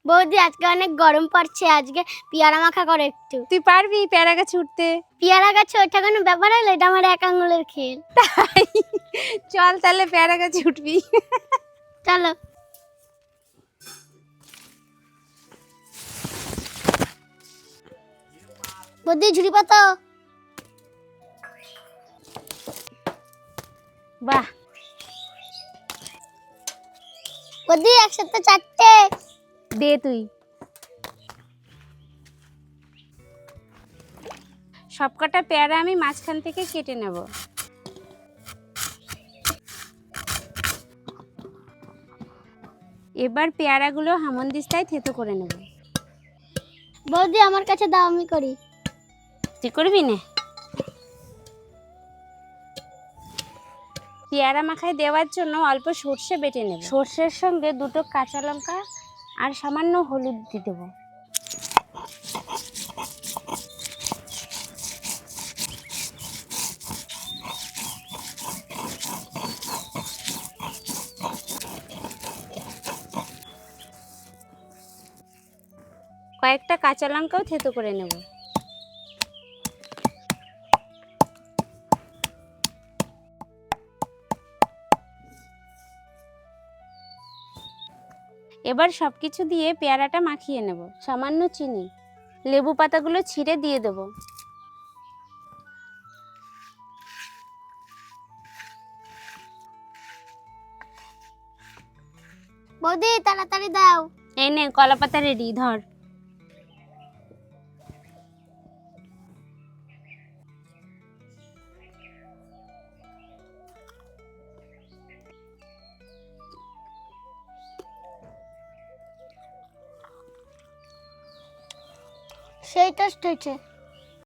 বৌদি আজকে অনেক গরম পড়ছে, আজকে পেয়ারা মাখা করো একটু। তুই পারবি পেয়ারা গাছে উঠতে? পেয়ারা গাছে ওঠা কোনো ব্যাপার হলো? এটা আমার এক আঙুলের খেল। তাই চল তাহলে পেয়ারা গাছে উঠবি। চলো। বৌদি ঝুড়ি পাতো। বাহ, বৌদি একসাথে চারটে দে তুই। সবকটা পেয়ারা আমি মাঝখান থেকে কেটে নেব। এবার পেয়ারাগুলো হামনদিস্তায় থেতো করে নেব। বৌদি আমার কাছে দাও, আমি করি। তুই করবি না? পেয়ারা মাখায় দেওয়ার জন্য অল্প সর্ষে বেটে নেব। সর্ষের সঙ্গে দুটো কাঁচা লঙ্কা আর সামান্য হলুদ দিয়ে দেবো। কয়েকটা কাঁচা লঙ্কাও থেতো করে নেব। এবার সবকিছু দিয়ে পেয়ারাটা মাখিয়ে নেব। সামান্য চিনি, লেবু পাতাগুলো ছিঁড়ে দিয়ে দেব। বৌদি তাড়াতাড়ি দাও। এই নে কলা পাতা রেডি, ধর। সেই টেস্ট হয়েছে।